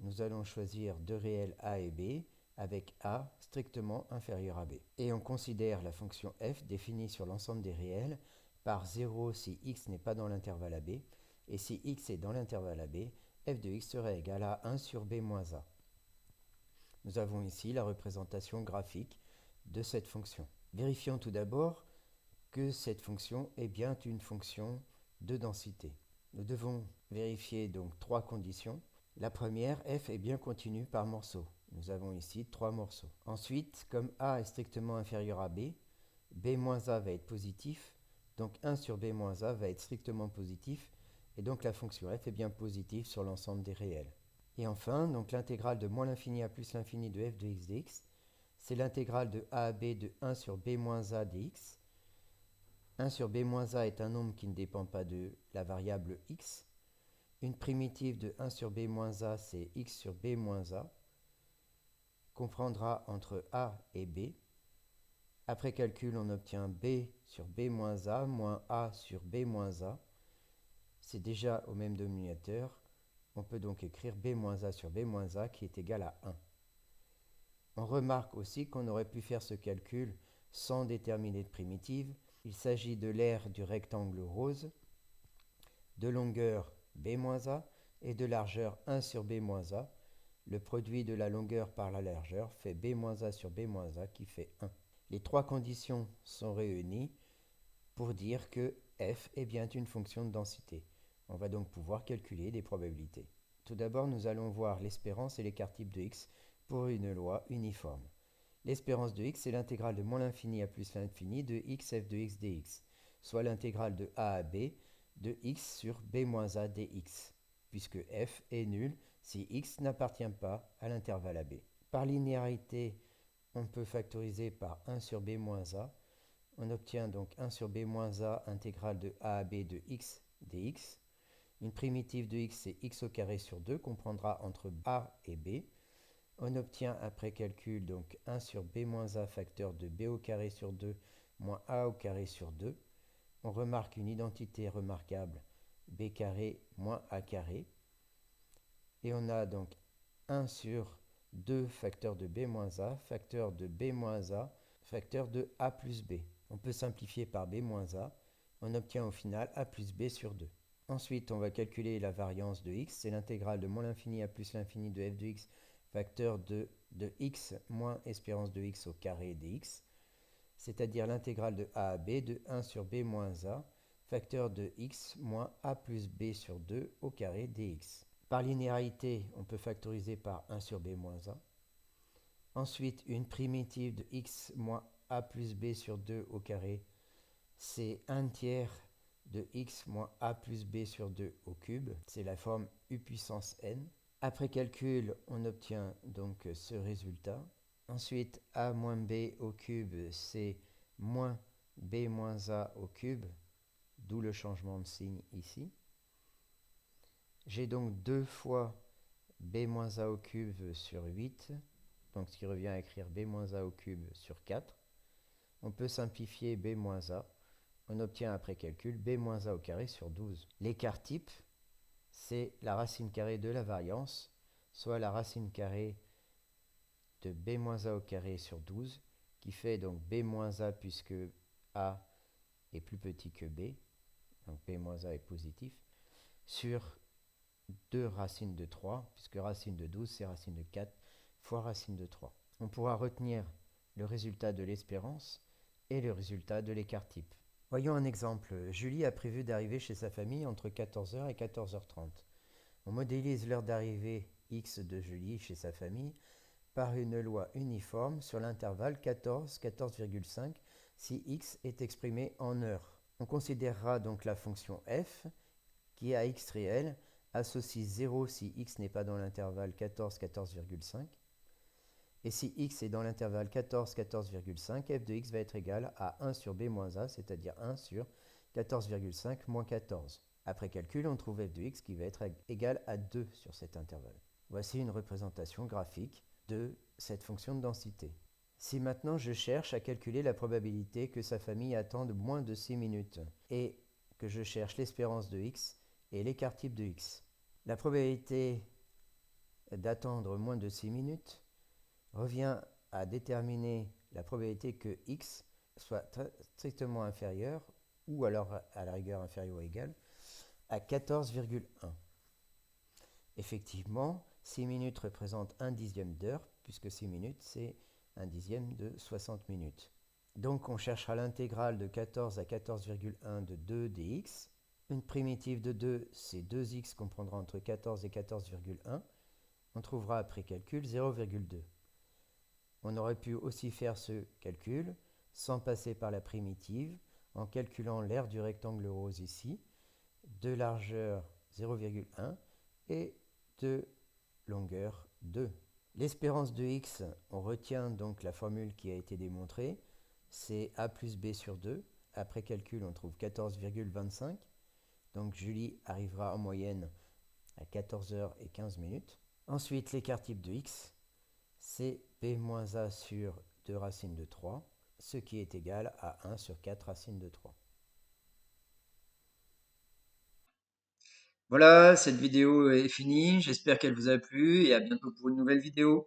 nous allons choisir deux réels a et b avec a strictement inférieur à b. Et on considère la fonction f définie sur l'ensemble des réels par 0 si x n'est pas dans l'intervalle ab, et si x est dans l'intervalle ab, f de x serait égal à 1 sur b moins a. Nous avons ici la représentation graphique de cette fonction. Vérifions tout d'abord que cette fonction est bien une fonction de densité. Nous devons vérifier donc trois conditions. La première, f est bien continue par morceau. Nous avons ici 3 morceaux. Ensuite, comme a est strictement inférieur à b, b moins a va être positif, donc 1 sur b moins a va être strictement positif, et donc la fonction f est bien positive sur l'ensemble des réels. Et enfin, donc l'intégrale de moins l'infini à plus l'infini de f de x dx, c'est l'intégrale de a à b de 1 sur b moins a dx. 1 sur b moins a est un nombre qui ne dépend pas de la variable x. Une primitive de 1 sur b moins a, c'est x sur b moins a, qu'on prendra entre a et b. Après calcul, on obtient b sur b moins a moins a sur b moins a. C'est déjà au même dénominateur. On peut donc écrire b moins a sur b moins a qui est égal à 1. On remarque aussi qu'on aurait pu faire ce calcul sans déterminer de primitive. Il s'agit de l'aire du rectangle rose, de longueur b-a et de largeur 1 sur b-a. Le produit de la longueur par la largeur fait b-a sur b-a qui fait 1. Les trois conditions sont réunies pour dire que f est bien une fonction de densité. On va donc pouvoir calculer des probabilités. Tout d'abord, nous allons voir l'espérance et l'écart type de x pour une loi uniforme. L'espérance de x, c'est l'intégrale de moins l'infini à plus l'infini de x f de x dx, soit l'intégrale de a à b de x sur b moins a dx, puisque f est nul si x n'appartient pas à l'intervalle ab. Par linéarité, on peut factoriser par 1 sur b moins a. On obtient donc 1 sur b moins a intégrale de a à b de x dx. Une primitive de x, c'est x au carré sur 2 qu'on prendra entre a et b. On obtient après calcul donc 1 sur b moins a facteur de b au carré sur 2 moins a au carré sur 2. On remarque une identité remarquable, b carré moins a carré. Et on a donc 1 sur 2 facteur de b moins a, facteur de b moins a, facteur de a plus b. On peut simplifier par b moins a. On obtient au final a plus b sur 2. Ensuite, on va calculer la variance de x. C'est l'intégrale de moins l'infini à plus l'infini de f de x, facteur de x moins espérance de x au carré dx, c'est-à-dire l'intégrale de a à b de 1 sur b moins a, facteur de x moins a plus b sur 2 au carré dx. Par linéarité, on peut factoriser par 1 sur b moins a. Ensuite, une primitive de x moins a plus b sur 2 au carré, c'est 1 tiers de x moins a plus b sur 2 au cube. C'est la forme u puissance n. Après calcul, on obtient donc ce résultat. Ensuite, a moins b au cube, c'est moins b moins a au cube, d'où le changement de signe ici. J'ai donc 2 fois b moins a au cube sur 8, donc ce qui revient à écrire b moins a au cube sur 4. On peut simplifier b moins a. On obtient après calcul b moins a au carré sur 12. L'écart type, c'est la racine carrée de la variance, soit la racine carrée de b moins a au carré sur 12, qui fait donc b moins a puisque a est plus petit que b, donc b moins a est positif, sur 2 racines de 3, puisque racine de 12 c'est racine de 4 fois racine de 3. On pourra retenir le résultat de l'espérance et le résultat de l'écart type. Voyons un exemple. Julie a prévu d'arriver chez sa famille entre 14h et 14h30. On modélise l'heure d'arrivée x de Julie chez sa famille par une loi uniforme sur l'intervalle 14,5 si x est exprimé en heures. On considérera donc la fonction f qui à x réel associe 0 si x n'est pas dans l'intervalle 14,5. Et si x est dans l'intervalle 14,5, f de x va être égal à 1 sur b moins a, c'est-à-dire 1 sur 14,5 moins 14. Après calcul, on trouve f de x qui va être égal à 2 sur cet intervalle. Voici une représentation graphique de cette fonction de densité. Si maintenant je cherche à calculer la probabilité que sa famille attende moins de 6 minutes et que je cherche l'espérance de x et l'écart type de x, la probabilité d'attendre moins de 6 minutes revient à déterminer la probabilité que x soit strictement inférieur, ou alors à la rigueur inférieur ou égal, à 14,1. Effectivement, 6 minutes représentent un dixième d'heure, puisque 6 minutes, c'est un dixième de 60 minutes. Donc on cherchera l'intégrale de 14 à 14,1 de 2 dx. Une primitive de 2, c'est 2x qu'on prendra entre 14 et 14,1. On trouvera après calcul 0,2. On aurait pu aussi faire ce calcul sans passer par la primitive, en calculant l'aire du rectangle rose ici, de largeur 0,1 et de longueur 2. L'espérance de x, on retient donc la formule qui a été démontrée, c'est a plus b sur 2. Après calcul, on trouve 14,25. Donc Julie arrivera en moyenne à 14h15. Ensuite, l'écart type de x, c'est b moins a sur 2 racines de 3, ce qui est égal à 1 sur 4 racines de 3. Voilà, cette vidéo est finie. J'espère qu'elle vous a plu et à bientôt pour une nouvelle vidéo.